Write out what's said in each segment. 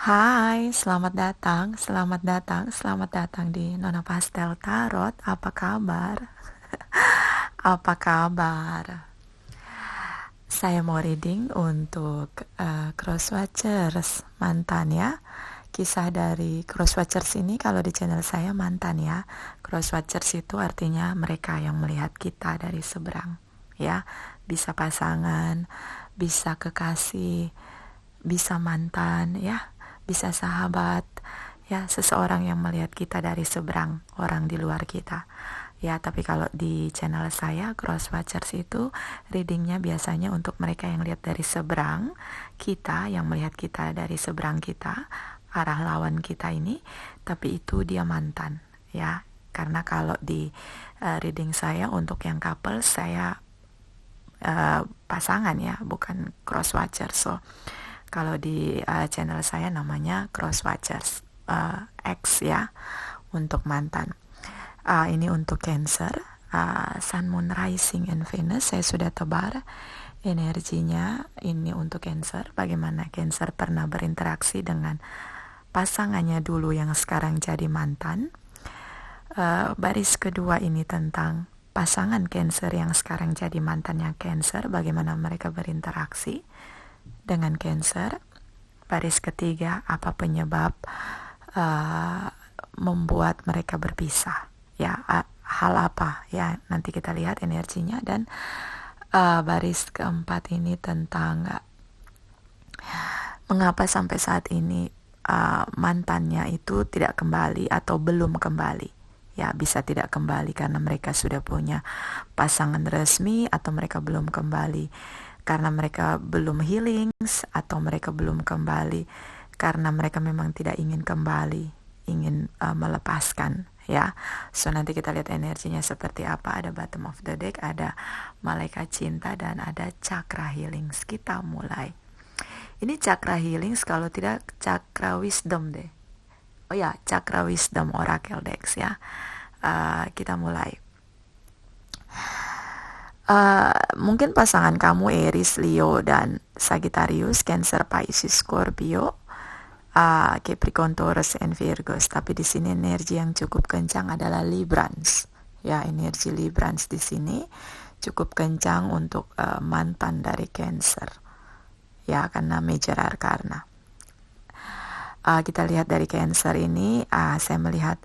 Hai, selamat datang di Nona Pastel Tarot. Apa kabar? Apa kabar? Saya mau reading untuk Crosswatchers mantan ya. Kisah dari Crosswatchers ini kalau di channel saya mantan ya. Crosswatchers itu artinya mereka yang melihat kita dari seberang ya. Bisa pasangan, bisa kekasih, bisa mantan ya, bisa sahabat ya, seseorang yang melihat kita dari seberang, orang di luar kita ya. Tapi kalau di channel saya Crosswatchers itu readingnya biasanya untuk mereka yang lihat dari seberang kita, yang melihat kita dari seberang kita, arah lawan kita ini, tapi itu dia mantan ya. Karena kalau di reading saya untuk yang couple, saya pasangan ya, bukan Crosswatcher. So kalau di channel saya namanya Crosswatchers X ya, untuk mantan. Ini untuk Cancer, Sun, Moon, Rising, and Venus. Saya sudah tebar energinya. Ini untuk Cancer. Bagaimana Cancer pernah berinteraksi dengan pasangannya dulu yang sekarang jadi mantan. Baris kedua ini tentang pasangan Cancer yang sekarang jadi mantannya Cancer. Bagaimana mereka berinteraksi dengan Cancer. Baris ketiga, apa penyebab membuat mereka berpisah ya, hal apa ya, nanti kita lihat energinya. Dan baris keempat ini tentang mengapa sampai saat ini mantannya itu tidak kembali atau belum kembali ya. Bisa tidak kembali karena mereka sudah punya pasangan resmi, atau mereka belum kembali karena mereka belum healing, atau mereka belum kembali karena mereka memang tidak ingin kembali, ingin melepaskan ya. So nanti kita lihat energinya seperti apa. Ada bottom of the deck, ada malaikat cinta, dan ada chakra healings. Kita mulai. Ini chakra healings, kalau tidak chakra wisdom deh. Oh ya, chakra wisdom oracle decks ya. Kita mulai. Mungkin pasangan kamu Aries, Leo, dan Sagittarius, Cancer, Pisces, Scorpio, Capricorn, Taurus, and Virgos. Tapi di sini energi yang cukup kencang adalah Librans. Ya, energi Librans di sini cukup kencang untuk mantan dari Cancer. Ya, karena major arcana. Kita lihat dari Cancer ini, saya melihat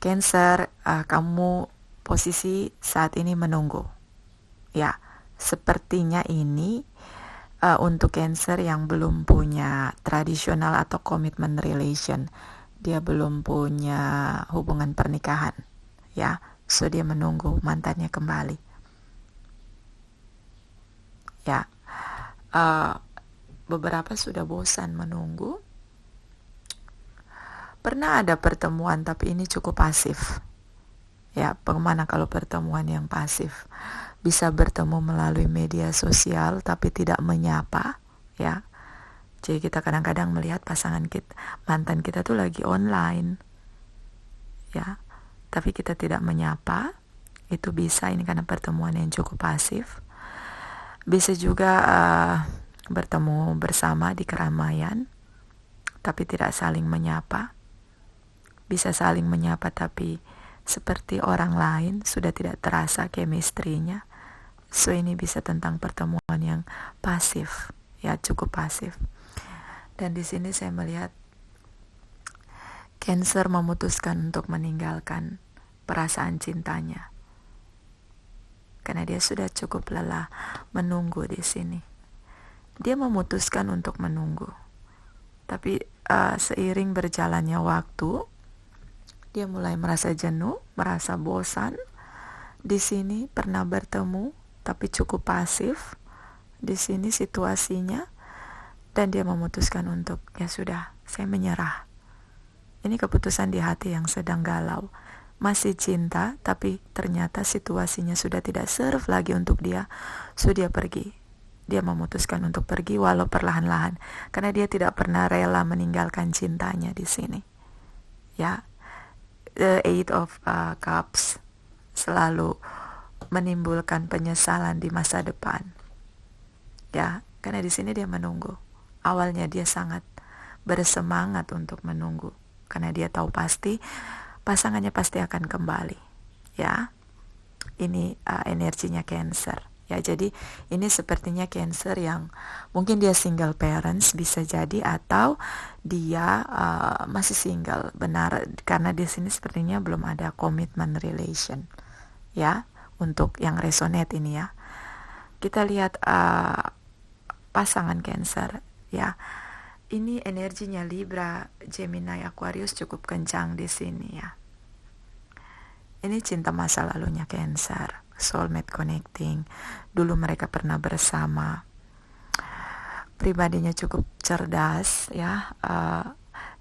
Cancer, kamu posisi saat ini menunggu. Ya, sepertinya ini untuk Cancer yang belum punya tradisional atau commitment relation, dia belum punya hubungan pernikahan, ya. So dia menunggu mantannya kembali. Ya, beberapa sudah bosan menunggu. Pernah ada pertemuan, tapi ini cukup pasif. Ya, bagaimana kalau pertemuan yang pasif? Bisa bertemu melalui media sosial tapi tidak menyapa ya. Jadi kita kadang-kadang melihat pasangan kita, mantan kita tuh lagi online ya, tapi kita tidak menyapa. Itu bisa, ini karena pertemuan yang cukup pasif. Bisa juga bertemu bersama di keramaian tapi tidak saling menyapa. Bisa saling menyapa tapi seperti orang lain, sudah tidak terasa chemistry-nya. So ini bisa tentang pertemuan yang pasif ya, cukup pasif. Dan di sini saya melihat Cancer memutuskan untuk meninggalkan perasaan cintanya karena dia sudah cukup lelah menunggu di sini. Dia memutuskan untuk menunggu. Tapi seiring berjalannya waktu, dia mulai merasa jenuh, merasa bosan. Di sini pernah bertemu tapi cukup pasif di sini situasinya, dan dia memutuskan untuk ya sudah, saya menyerah. Ini keputusan di hati yang sedang galau, masih cinta tapi ternyata situasinya sudah tidak serve lagi untuk dia. So dia pergi, dia memutuskan untuk pergi walau perlahan-lahan karena dia tidak pernah rela meninggalkan cintanya di sini ya. The Eight of Cups selalu menimbulkan penyesalan di masa depan ya, karena di sini dia menunggu. Awalnya dia sangat bersemangat untuk menunggu karena dia tahu pasti pasangannya pasti akan kembali. Ya, ini energinya Cancer. Ya, jadi ini sepertinya Cancer yang mungkin dia single parents bisa jadi, atau dia masih single, benar, karena di sini sepertinya belum ada commitment relation. Ya, untuk yang resonate ini ya. Kita lihat pasangan Cancer ya. Ini energinya Libra, Gemini, Aquarius cukup kencang di sini ya. Ini cinta masa lalunya Cancer, soulmate connecting. Dulu mereka pernah bersama. Pribadinya cukup cerdas ya,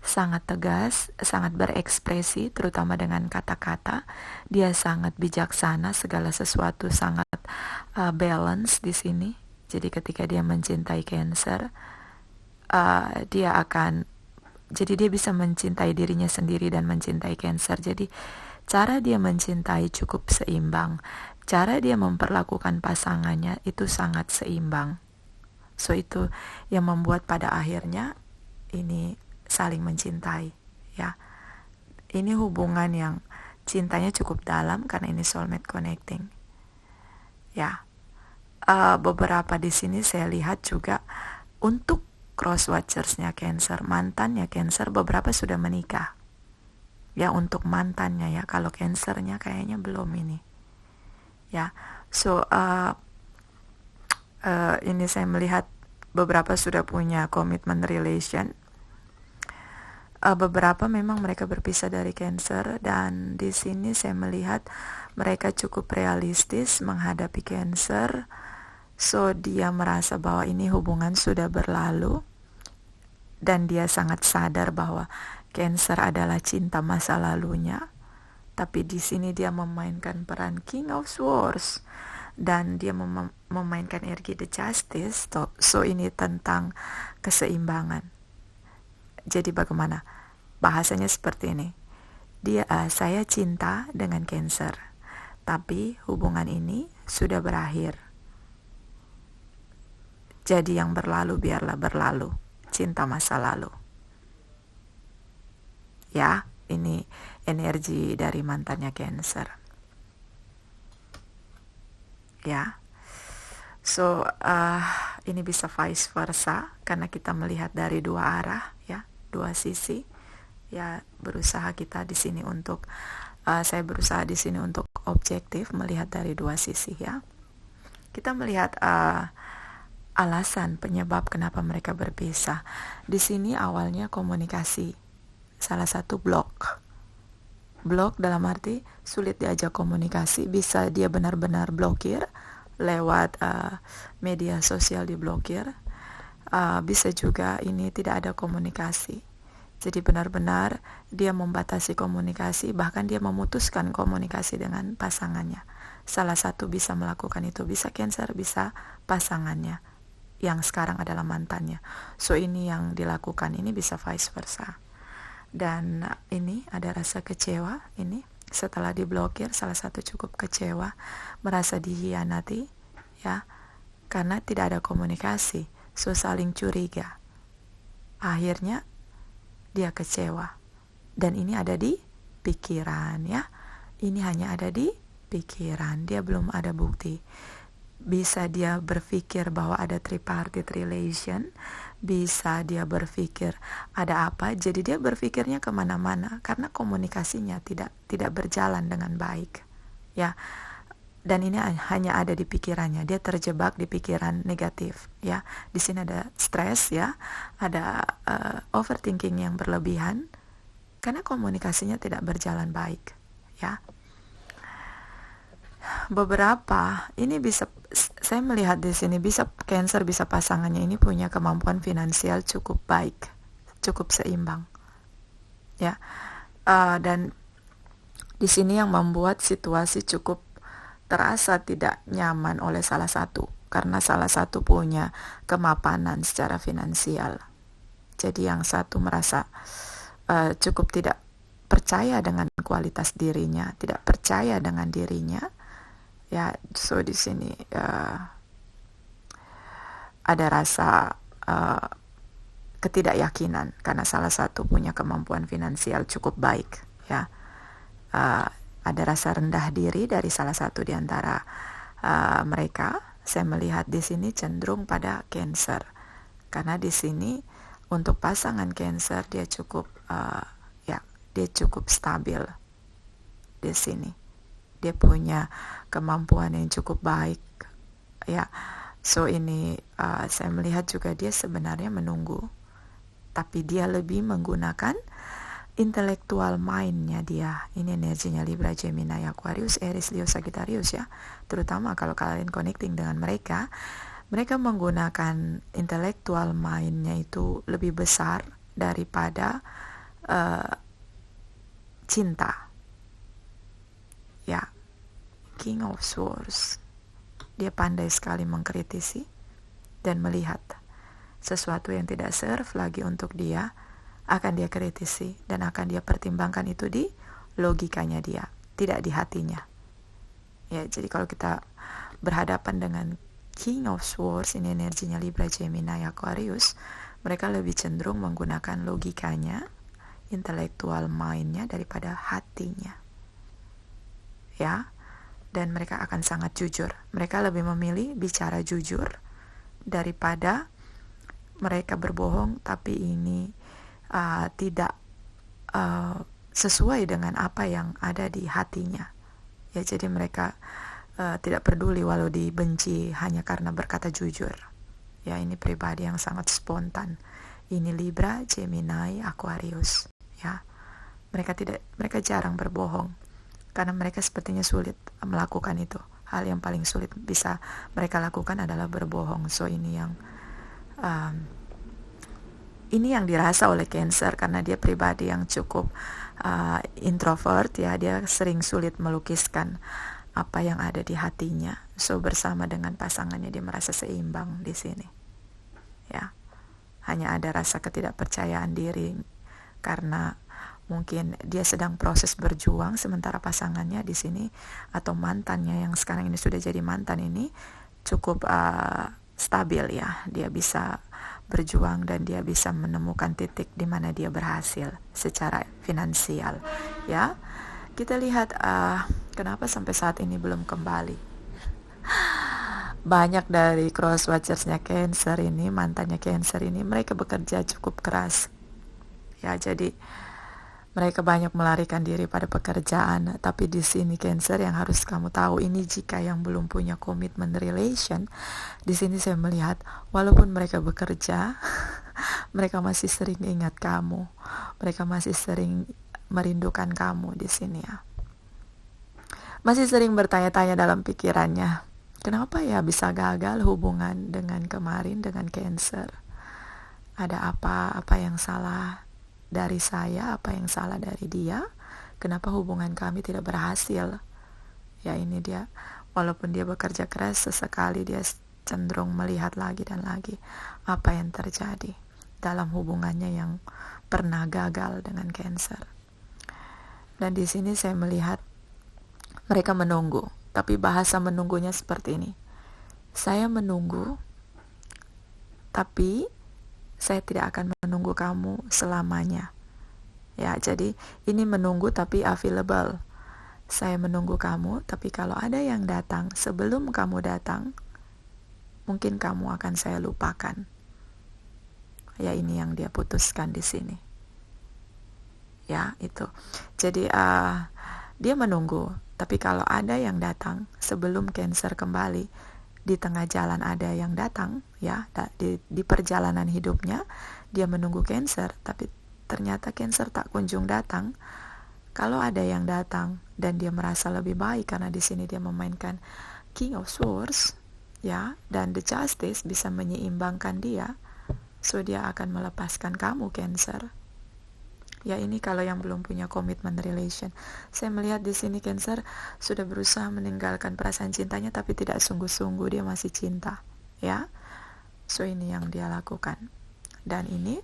sangat tegas, sangat berekspresi, terutama dengan kata-kata. Dia sangat bijaksana, segala sesuatu sangat balance di sini. Jadi ketika dia mencintai Cancer, jadi dia bisa mencintai dirinya sendiri dan mencintai Cancer. Jadi cara dia mencintai cukup seimbang. Cara dia memperlakukan pasangannya itu sangat seimbang. So itu yang membuat pada akhirnya ini saling mencintai ya. Ini hubungan yang cintanya cukup dalam karena ini soulmate connecting. Ya. Beberapa di sini saya lihat juga untuk cross watchersnya Cancer, mantannya Cancer beberapa sudah menikah. Ya, untuk mantannya ya. Kalau Cancernya kayaknya belum ini. Ya. So ini saya melihat beberapa sudah punya commitment relation. Beberapa memang mereka berpisah dari Cancer, dan di sini saya melihat mereka cukup realistis menghadapi Cancer. So dia merasa bahwa ini hubungan sudah berlalu, dan dia sangat sadar bahwa Cancer adalah cinta masa lalunya. Tapi di sini dia memainkan peran King of Swords, dan dia memainkan energi The Justice. So ini tentang keseimbangan. Jadi bagaimana? Bahasanya seperti ini. Saya cinta dengan Cancer, tapi hubungan ini sudah berakhir. Jadi yang berlalu biarlah berlalu. Cinta masa lalu. Ya, ini energi dari mantannya Cancer. Ya. So, ini bisa vice versa karena kita melihat dari dua arah ya, dua sisi. Ya, berusaha kita di sini untuk saya berusaha di sini untuk objektif melihat dari dua sisi ya. Kita melihat alasan penyebab kenapa mereka berpisah. Di sini awalnya komunikasi. Salah satu blok. Blok dalam arti sulit diajak komunikasi, bisa dia benar-benar blokir lewat media sosial, diblokir. Bisa juga ini tidak ada komunikasi. Jadi benar-benar dia membatasi komunikasi, bahkan dia memutuskan komunikasi dengan pasangannya. Salah satu bisa melakukan itu, bisa Cancer, bisa pasangannya yang sekarang adalah mantannya. So ini yang dilakukan, ini bisa vice versa. Dan ini ada rasa kecewa, ini setelah diblokir salah satu cukup kecewa, merasa dikhianati ya, karena tidak ada komunikasi. So saling curiga. Akhirnya dia kecewa. Dan ini ada di pikiran ya. Ini hanya ada di pikiran, dia belum ada bukti. Bisa dia berpikir bahwa ada tripartite relation, bisa dia berpikir ada apa, jadi dia berpikirnya kemana-mana karena komunikasinya tidak berjalan dengan baik ya. Dan ini hanya ada di pikirannya, dia terjebak di pikiran negatif ya. Di sini ada stres ya, ada overthinking yang berlebihan karena komunikasinya tidak berjalan baik ya. Beberapa ini bisa saya melihat di sini, bisa Cancer, bisa pasangannya ini punya kemampuan finansial cukup baik, cukup seimbang ya. Dan di sini yang membuat situasi cukup terasa tidak nyaman oleh salah satu, karena salah satu punya kemapanan secara finansial. Jadi yang satu merasa cukup tidak percaya dengan kualitas dirinya, tidak percaya dengan dirinya. Ya, so di sini ada rasa ketidakyakinan karena salah satu punya kemampuan finansial cukup baik, ya. Ada rasa rendah diri dari salah satu di antara mereka. Saya melihat di sini cenderung pada Cancer, karena di sini untuk pasangan Cancer dia cukup dia cukup stabil di sini. Dia punya kemampuan yang cukup baik, ya. So ini saya melihat juga dia sebenarnya menunggu, tapi dia lebih menggunakan intelektual mind-nya dia. Ini energinya Libra, Gemini, Aquarius, Aries, Leo, Sagittarius, ya. Terutama kalau kalian connecting dengan mereka menggunakan intelektual mind-nya itu lebih besar daripada cinta. Ya, King of Swords. Dia pandai sekali mengkritisi dan melihat sesuatu yang tidak serve lagi untuk dia, akan dia kritisi dan akan dia pertimbangkan itu di logikanya dia, tidak di hatinya. Ya, jadi kalau kita berhadapan dengan King of Swords, ini energinya Libra, Gemini, Aquarius, mereka lebih cenderung menggunakan logikanya, intellectual mind-nya daripada hatinya. Ya, dan mereka akan sangat jujur. Mereka lebih memilih bicara jujur daripada mereka berbohong tapi ini tidak sesuai dengan apa yang ada di hatinya. Ya, jadi mereka tidak peduli walau dibenci hanya karena berkata jujur. Ya, ini pribadi yang sangat spontan. Ini Libra, Gemini, Aquarius. Ya, mereka jarang berbohong karena mereka sepertinya sulit melakukan itu. Hal yang paling sulit bisa mereka lakukan adalah berbohong. So ini yang dirasa oleh Cancer karena dia pribadi yang cukup introvert, ya. Dia sering sulit melukiskan apa yang ada di hatinya. So bersama dengan pasangannya dia merasa seimbang di sini, ya. Hanya ada rasa ketidakpercayaan diri karena mungkin dia sedang proses berjuang, sementara pasangannya di sini atau mantannya yang sekarang ini sudah jadi mantan ini cukup stabil, ya. Dia bisa berjuang dan dia bisa menemukan titik di mana dia berhasil secara finansial, ya. Kita lihat kenapa sampai saat ini belum kembali. Banyak dari cross watchersnya Cancer ini, mantannya Cancer ini, mereka bekerja cukup keras, ya. Jadi mereka banyak melarikan diri pada pekerjaan, tapi di sini Cancer yang harus kamu tahu ini, jika yang belum punya commitment relation, di sini saya melihat walaupun mereka bekerja, mereka masih sering ingat kamu, mereka masih sering merindukan kamu di sini, ya. Masih sering bertanya-tanya dalam pikirannya, kenapa ya bisa gagal hubungan dengan kemarin dengan Cancer? Ada apa yang salah dari saya, apa yang salah dari dia, kenapa hubungan kami tidak berhasil? Ya, ini dia, walaupun dia bekerja keras, sesekali dia cenderung melihat lagi dan lagi apa yang terjadi dalam hubungannya yang pernah gagal dengan Cancer. Dan di sini saya melihat mereka menunggu, tapi bahasa menunggunya seperti ini. Saya menunggu, tapi saya tidak akan menunggu kamu selamanya. Ya, jadi ini menunggu tapi available. Saya menunggu kamu, tapi kalau ada yang datang sebelum kamu datang, mungkin kamu akan saya lupakan. Ya, ini yang dia putuskan di sini. Ya, itu. Jadi dia menunggu, tapi kalau ada yang datang sebelum Cancer kembali, di tengah jalan ada yang datang, ya, di perjalanan hidupnya dia menunggu Cancer, tapi ternyata Cancer tak kunjung datang. Kalau ada yang datang dan dia merasa lebih baik karena di sini dia memainkan King of Swords, ya, dan The Justice bisa menyeimbangkan dia, so dia akan melepaskan kamu Cancer. Ya, ini kalau yang belum punya commitment relation. Saya melihat di sini Cancer sudah berusaha meninggalkan perasaan cintanya tapi tidak sungguh-sungguh, dia masih cinta, ya. So ini yang dia lakukan. Dan ini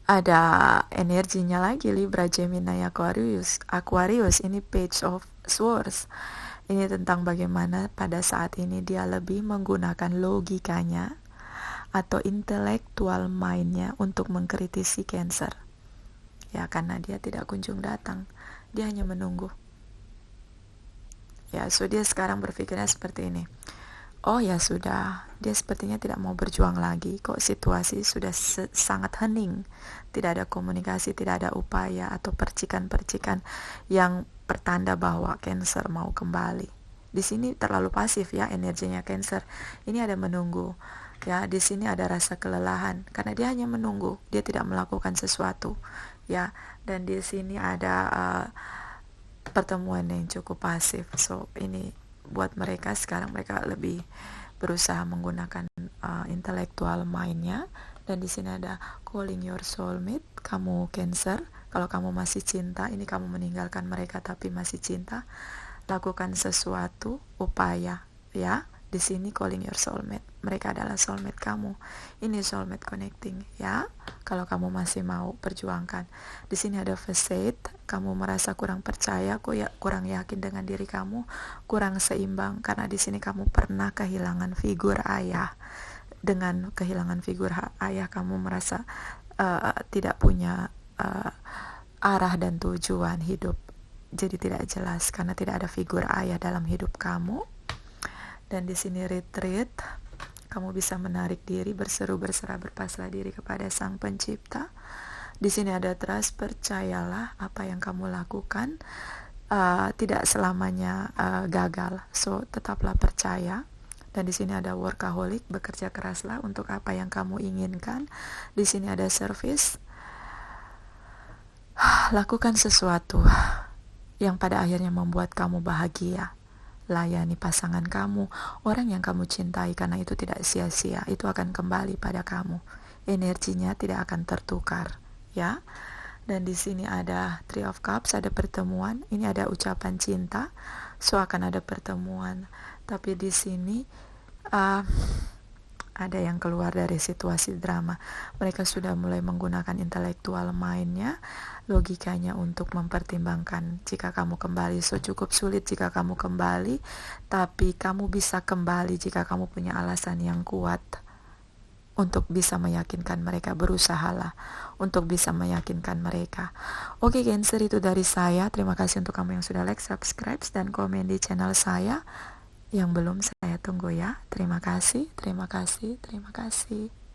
ada energinya lagi Libra, Gemini, Aquarius. Ini Page of Swords. Ini tentang bagaimana pada saat ini dia lebih menggunakan logikanya, atau intellectual mind-nya untuk mengkritisi Cancer. Ya, karena dia tidak kunjung datang, dia hanya menunggu. Ya, so dia sekarang berpikirnya seperti ini. Oh ya sudah, dia sepertinya tidak mau berjuang lagi. Kok situasi sudah sangat hening. Tidak ada komunikasi, tidak ada upaya atau percikan-percikan yang pertanda bahwa Cancer mau kembali. Di sini terlalu pasif ya energinya Cancer. Ini ada menunggu. Ya, di sini ada rasa kelelahan karena dia hanya menunggu. Dia tidak melakukan sesuatu. Ya, dan di sini ada pertemuan yang cukup pasif. So, ini buat mereka sekarang, mereka lebih berusaha menggunakan intellectual mind-nya. Dan di sini ada calling your soulmate. Kamu Cancer, kalau kamu masih cinta, ini kamu meninggalkan mereka tapi masih cinta, lakukan sesuatu upaya ya. Di sini calling your soulmate, mereka adalah soulmate kamu. Ini soulmate connecting ya. Kalau kamu masih mau perjuangkan. Di sini ada facade, kamu merasa kurang percaya, kurang yakin dengan diri kamu, kurang seimbang karena di sini kamu pernah kehilangan figur ayah. Dengan kehilangan figur ayah kamu merasa tidak punya arah dan tujuan hidup. Jadi tidak jelas karena tidak ada figur ayah dalam hidup kamu. Dan di sini retreat, kamu bisa menarik diri, berseru, berserah, berpasrah diri kepada Sang Pencipta. Di sini ada trust, percayalah apa yang kamu lakukan tidak selamanya gagal. So tetaplah percaya. Dan di sini ada workaholic, bekerja keraslah untuk apa yang kamu inginkan. Di sini ada service, lakukan sesuatu yang pada akhirnya membuat kamu bahagia. Layani pasangan kamu, orang yang kamu cintai, karena itu tidak sia-sia, itu akan kembali pada kamu. Energinya tidak akan tertukar, ya. Dan di sini ada Three of Cups, ada pertemuan. Ini ada ucapan cinta, so akan ada pertemuan. Tapi di sini ada yang keluar dari situasi drama. Mereka sudah mulai menggunakan intellectual mind-nya, logikanya untuk mempertimbangkan jika kamu kembali. So cukup sulit jika kamu kembali, tapi kamu bisa kembali jika kamu punya alasan yang kuat untuk bisa meyakinkan mereka. Berusahalah untuk bisa meyakinkan mereka. Oke Cancer, itu dari saya. Terima kasih untuk kamu yang sudah like, subscribe, dan komen di channel saya. Yang belum, saya tunggu ya. Terima kasih, terima kasih, terima kasih.